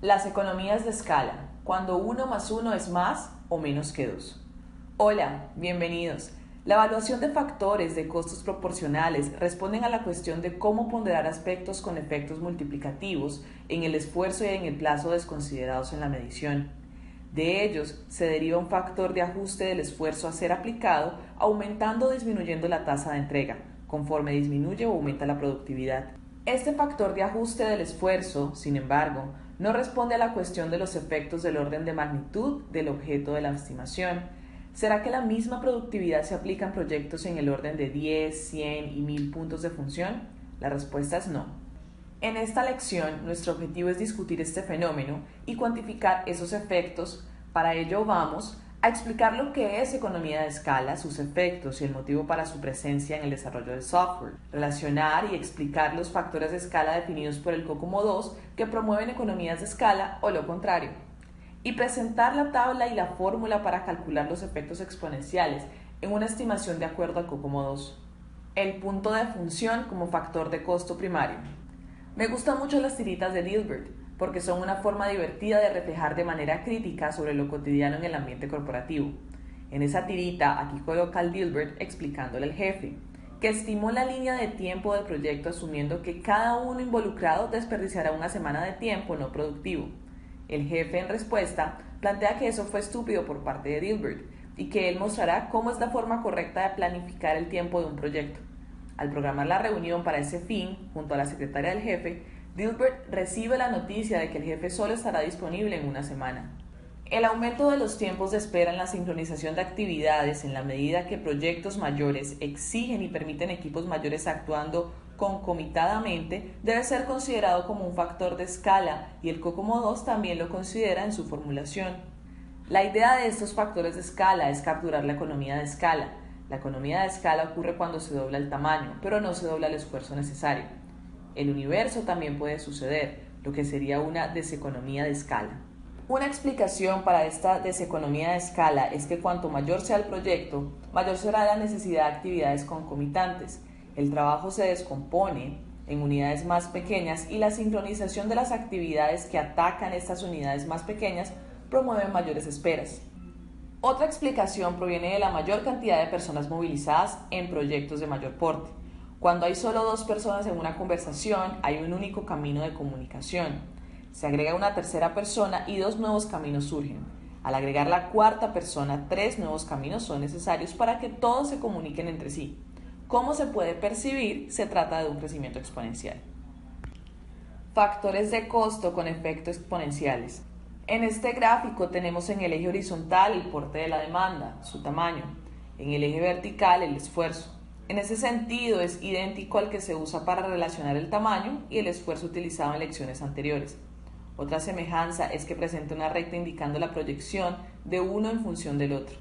Las economías de escala, cuando 1 más 1 es más o menos que 2. Hola, bienvenidos. La evaluación de factores de costos proporcionales responden a la cuestión de cómo ponderar aspectos con efectos multiplicativos en el esfuerzo y en el plazo desconsiderados en la medición. De ellos se deriva un factor de ajuste del esfuerzo a ser aplicado, aumentando o disminuyendo la tasa de entrega, conforme disminuye o aumenta la productividad. Este factor de ajuste del esfuerzo, sin embargo, no responde a la cuestión de los efectos del orden de magnitud del objeto de la estimación. ¿Será que la misma productividad se aplica en proyectos en el orden de 10, 100 y 1000 puntos de función? La respuesta es no. En esta lección, nuestro objetivo es discutir este fenómeno y cuantificar esos efectos. Para ello vamos a explicar lo que es economía de escala, sus efectos y el motivo para su presencia en el desarrollo de software, relacionar y explicar los factores de escala definidos por el COCOMO 2 que promueven economías de escala o lo contrario, y presentar la tabla y la fórmula para calcular los efectos exponenciales en una estimación de acuerdo al COCOMO 2. El punto de función como factor de costo primario. Me gustan mucho las tiritas de Dilbert, porque son una forma divertida de reflejar de manera crítica sobre lo cotidiano en el ambiente corporativo. En esa tirita, aquí coloca al Dilbert explicándole al jefe, que estimó la línea de tiempo del proyecto asumiendo que cada uno involucrado desperdiciará una semana de tiempo no productivo. El jefe, en respuesta, plantea que eso fue estúpido por parte de Dilbert y que él mostrará cómo es la forma correcta de planificar el tiempo de un proyecto. Al programar la reunión para ese fin, junto a la secretaria del jefe, Dilbert recibe la noticia de que el jefe solo estará disponible en una semana. El aumento de los tiempos de espera en la sincronización de actividades en la medida que proyectos mayores exigen y permiten equipos mayores actuando concomitadamente debe ser considerado como un factor de escala y el COCOMO 2 también lo considera en su formulación. La idea de estos factores de escala es capturar la economía de escala. La economía de escala ocurre cuando se dobla el tamaño, pero no se dobla el esfuerzo necesario. El universo también puede suceder, lo que sería una deseconomía de escala. Una explicación para esta deseconomía de escala es que cuanto mayor sea el proyecto, mayor será la necesidad de actividades concomitantes. El trabajo se descompone en unidades más pequeñas y la sincronización de las actividades que atacan estas unidades más pequeñas promueve mayores esperas. Otra explicación proviene de la mayor cantidad de personas movilizadas en proyectos de mayor porte. Cuando hay solo 2 personas en una conversación, hay un único camino de comunicación. Se agrega una tercera persona y 2 nuevos caminos surgen. Al agregar la cuarta persona, 3 nuevos caminos son necesarios para que todos se comuniquen entre sí. Como se puede percibir, se trata de un crecimiento exponencial. Factores de costo con efectos exponenciales. En este gráfico tenemos en el eje horizontal el porte de la demanda, su tamaño, en el eje vertical el esfuerzo. En ese sentido es idéntico al que se usa para relacionar el tamaño y el esfuerzo utilizado en lecciones anteriores. Otra semejanza es que presenta una recta indicando la proyección de uno en función del otro.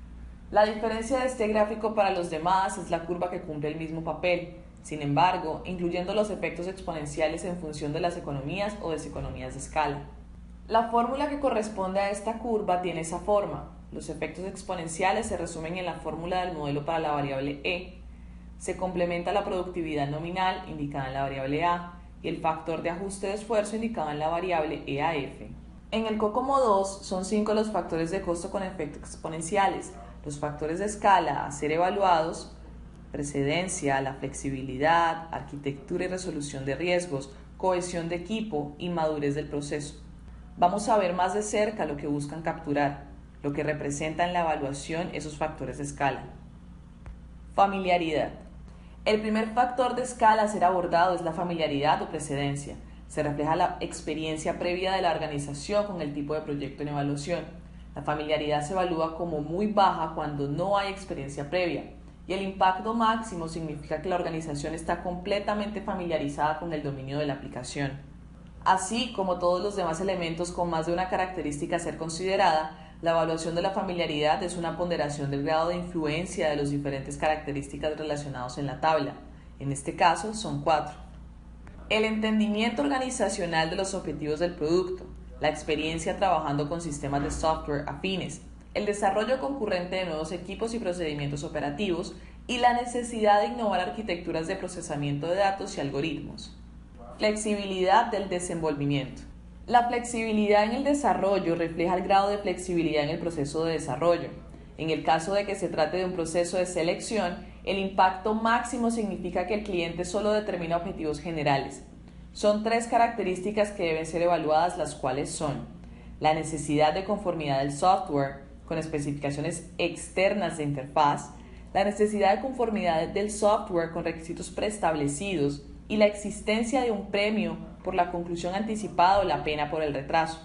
La diferencia de este gráfico para los demás es la curva que cumple el mismo papel, sin embargo, incluyendo los efectos exponenciales en función de las economías o deseconomías de escala. La fórmula que corresponde a esta curva tiene esa forma. Los efectos exponenciales se resumen en la fórmula del modelo para la variable E. Se complementa la productividad nominal indicada en la variable A y el factor de ajuste de esfuerzo indicado en la variable EAF. En el COCOMO 2 son 5 los factores de costo con efectos exponenciales. Los factores de escala a ser evaluados: precedencia, la flexibilidad, arquitectura y resolución de riesgos, cohesión de equipo y madurez del proceso. Vamos a ver más de cerca lo que buscan capturar, lo que representa en la evaluación esos factores de escala. Familiaridad. El primer factor de escala a ser abordado es la familiaridad o precedencia. Se refleja la experiencia previa de la organización con el tipo de proyecto en evaluación. La familiaridad se evalúa como muy baja cuando no hay experiencia previa, y el impacto máximo significa que la organización está completamente familiarizada con el dominio de la aplicación. Así como todos los demás elementos con más de una característica a ser considerada, la evaluación de la familiaridad es una ponderación del grado de influencia de las diferentes características relacionadas en la tabla. En este caso son 4. El entendimiento organizacional de los objetivos del producto, la experiencia trabajando con sistemas de software afines, el desarrollo concurrente de nuevos equipos y procedimientos operativos y la necesidad de innovar arquitecturas de procesamiento de datos y algoritmos. Flexibilidad del desenvolvimiento. La flexibilidad en el desarrollo refleja el grado de flexibilidad en el proceso de desarrollo. En el caso de que se trate de un proceso de selección, el impacto máximo significa que el cliente solo determina objetivos generales. Son 3 características que deben ser evaluadas, las cuales son: la necesidad de conformidad del software con especificaciones externas de interfaz, la necesidad de conformidad del software con requisitos preestablecidos y la existencia de un premio por la conclusión anticipada o la pena por el retraso.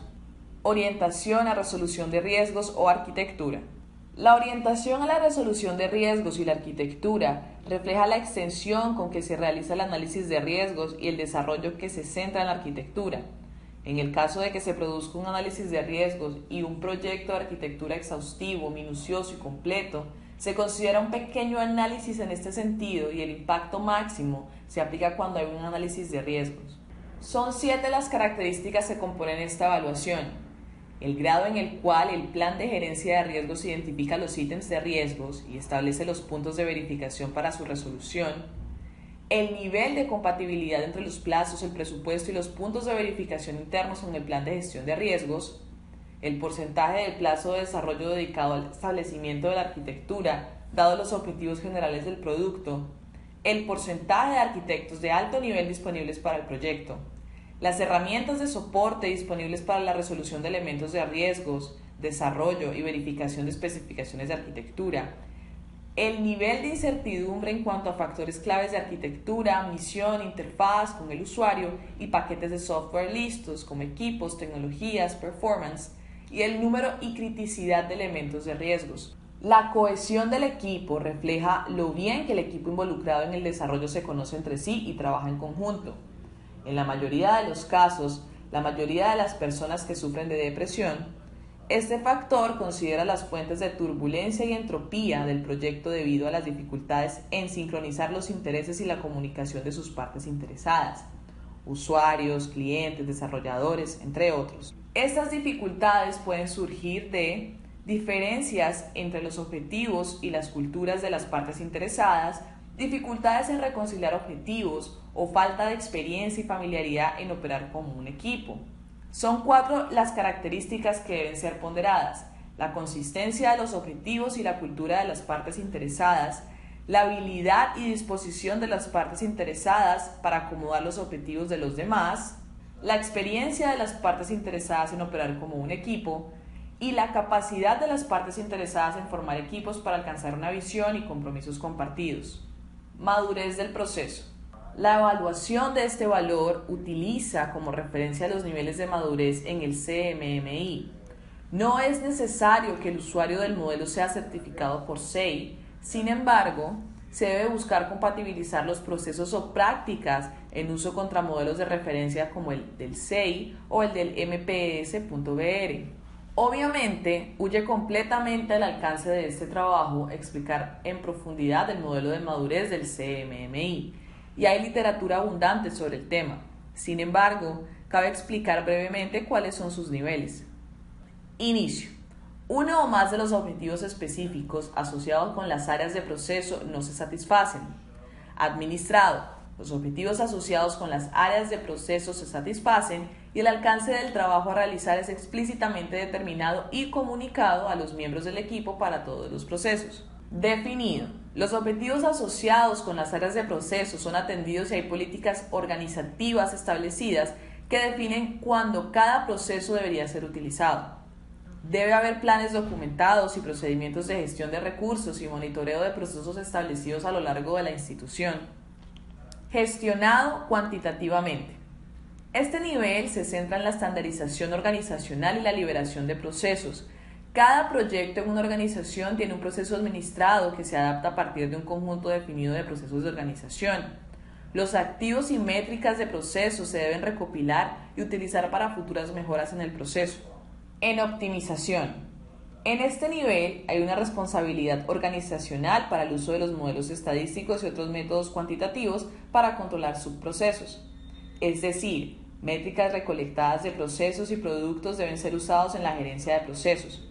Orientación a resolución de riesgos o arquitectura. La orientación a la resolución de riesgos y la arquitectura refleja la extensión con que se realiza el análisis de riesgos y el desarrollo que se centra en la arquitectura. En el caso de que se produzca un análisis de riesgos y un proyecto de arquitectura exhaustivo, minucioso y completo, se considera un pequeño análisis en este sentido y el impacto máximo se aplica cuando hay un análisis de riesgos. Son 7 las características que componen esta evaluación: el grado en el cual el plan de gerencia de riesgos identifica los ítems de riesgos y establece los puntos de verificación para su resolución, el nivel de compatibilidad entre los plazos, el presupuesto y los puntos de verificación internos en el plan de gestión de riesgos, el porcentaje del plazo de desarrollo dedicado al establecimiento de la arquitectura, dado los objetivos generales del producto, el porcentaje de arquitectos de alto nivel disponibles para el proyecto, las herramientas de soporte disponibles para la resolución de elementos de riesgos, desarrollo y verificación de especificaciones de arquitectura, el nivel de incertidumbre en cuanto a factores claves de arquitectura, misión, interfaz con el usuario y paquetes de software listos como equipos, tecnologías, performance, y el número y criticidad de elementos de riesgos. La cohesión del equipo refleja lo bien que el equipo involucrado en el desarrollo se conoce entre sí y trabaja en conjunto. En la mayoría de los casos, la mayoría de las personas que sufren de depresión, este factor considera las fuentes de turbulencia y entropía del proyecto debido a las dificultades en sincronizar los intereses y la comunicación de sus partes interesadas, usuarios, clientes, desarrolladores, entre otros. Estas dificultades pueden surgir de diferencias entre los objetivos y las culturas de las partes interesadas, dificultades en reconciliar objetivos o falta de experiencia y familiaridad en operar como un equipo. Son 4 las características que deben ser ponderadas: la consistencia de los objetivos y la cultura de las partes interesadas, la habilidad y disposición de las partes interesadas para acomodar los objetivos de los demás, la experiencia de las partes interesadas en operar como un equipo y la capacidad de las partes interesadas en formar equipos para alcanzar una visión y compromisos compartidos. Madurez del proceso. La evaluación de este valor utiliza como referencia los niveles de madurez en el CMMI. No es necesario que el usuario del modelo sea certificado por SEI, sin embargo, se debe buscar compatibilizar los procesos o prácticas en uso contra modelos de referencia como el del SEI o el del MPS.br. Obviamente, huye completamente al alcance de este trabajo explicar en profundidad el modelo de madurez del CMMI, y hay literatura abundante sobre el tema. Sin embargo, cabe explicar brevemente cuáles son sus niveles. Inicio. Uno o más de los objetivos específicos asociados con las áreas de proceso no se satisfacen. Administrado. Los objetivos asociados con las áreas de proceso se satisfacen y el alcance del trabajo a realizar es explícitamente determinado y comunicado a los miembros del equipo para todos los procesos. Definido. Los objetivos asociados con las áreas de proceso son atendidos y hay políticas organizativas establecidas que definen cuándo cada proceso debería ser utilizado. Debe haber planes documentados y procedimientos de gestión de recursos y monitoreo de procesos establecidos a lo largo de la institución. Gestionado cuantitativamente. Este nivel se centra en la estandarización organizacional y la liberación de procesos. Cada proyecto en una organización tiene un proceso administrado que se adapta a partir de un conjunto definido de procesos de organización. Los activos y métricas de procesos se deben recopilar y utilizar para futuras mejoras en el proceso. En optimización. En este nivel hay una responsabilidad organizacional para el uso de los modelos estadísticos y otros métodos cuantitativos para controlar subprocesos. Es decir, métricas recolectadas de procesos y productos deben ser usados en la gerencia de procesos.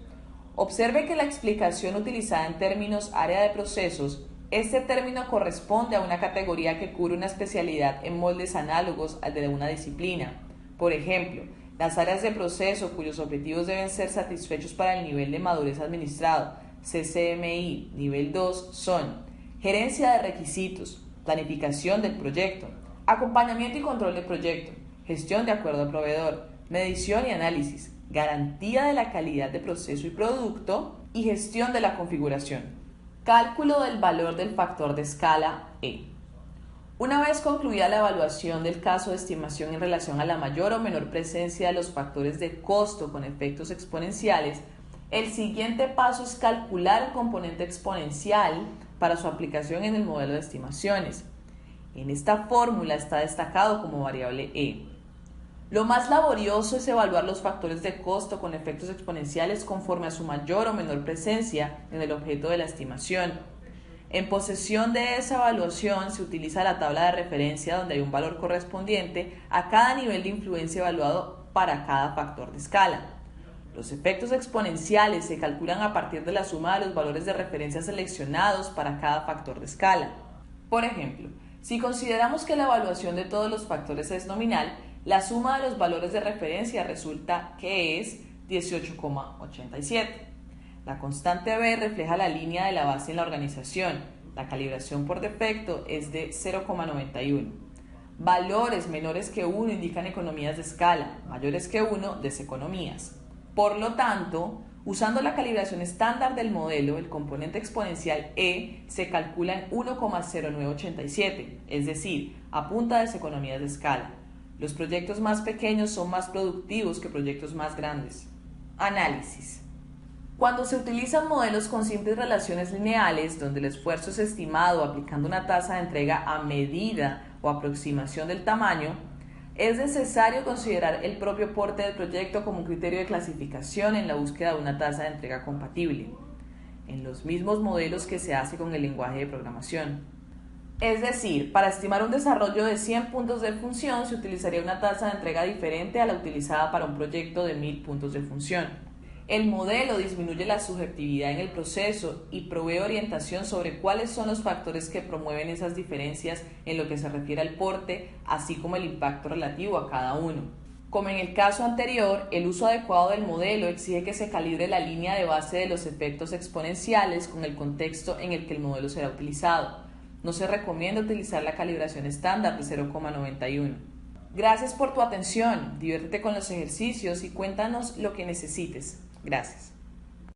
Observe que la explicación utilizada en términos área de procesos, este término corresponde a una categoría que cubre una especialidad en moldes análogos al de una disciplina. Por ejemplo, Las áreas de proceso cuyos objetivos deben ser satisfechos para el nivel de madurez administrado, CCMI, nivel 2, son gerencia de requisitos, planificación del proyecto, acompañamiento y control del proyecto, gestión de acuerdo al proveedor, medición y análisis, garantía de la calidad de proceso y producto y gestión de la configuración. Cálculo del valor del factor de escala E. Una vez concluida la evaluación del caso de estimación en relación a la mayor o menor presencia de los factores de costo con efectos exponenciales, el siguiente paso es calcular el componente exponencial para su aplicación en el modelo de estimaciones. En esta fórmula está destacado como variable E. Lo más laborioso es evaluar los factores de costo con efectos exponenciales conforme a su mayor o menor presencia en el objeto de la estimación. En posesión de esa evaluación se utiliza la tabla de referencia donde hay un valor correspondiente a cada nivel de influencia evaluado para cada factor de escala. Los efectos exponenciales se calculan a partir de la suma de los valores de referencia seleccionados para cada factor de escala. Por ejemplo, si consideramos que la evaluación de todos los factores es nominal, la suma de los valores de referencia resulta que es 18,87. La constante B refleja la línea de la base en la organización. La calibración por defecto es de 0,91. Valores menores que 1 indican economías de escala, mayores que 1 deseconomías. Por lo tanto, usando la calibración estándar del modelo, el componente exponencial E se calcula en 1,0987, es decir, apunta a deseconomías de escala. Los proyectos más pequeños son más productivos que proyectos más grandes. Análisis. Cuando se utilizan modelos con simples relaciones lineales, donde el esfuerzo es estimado aplicando una tasa de entrega a medida o aproximación del tamaño, es necesario considerar el propio porte del proyecto como un criterio de clasificación en la búsqueda de una tasa de entrega compatible, en los mismos modelos que se hace con el lenguaje de programación. Es decir, para estimar un desarrollo de 100 puntos de función se utilizaría una tasa de entrega diferente a la utilizada para un proyecto de 1000 puntos de función. El modelo disminuye la subjetividad en el proceso y provee orientación sobre cuáles son los factores que promueven esas diferencias en lo que se refiere al porte, así como el impacto relativo a cada uno. Como en el caso anterior, el uso adecuado del modelo exige que se calibre la línea de base de los efectos exponenciales con el contexto en el que el modelo será utilizado. No se recomienda utilizar la calibración estándar de 0,91. Gracias por tu atención, diviértete con los ejercicios y cuéntanos lo que necesites. Gracias.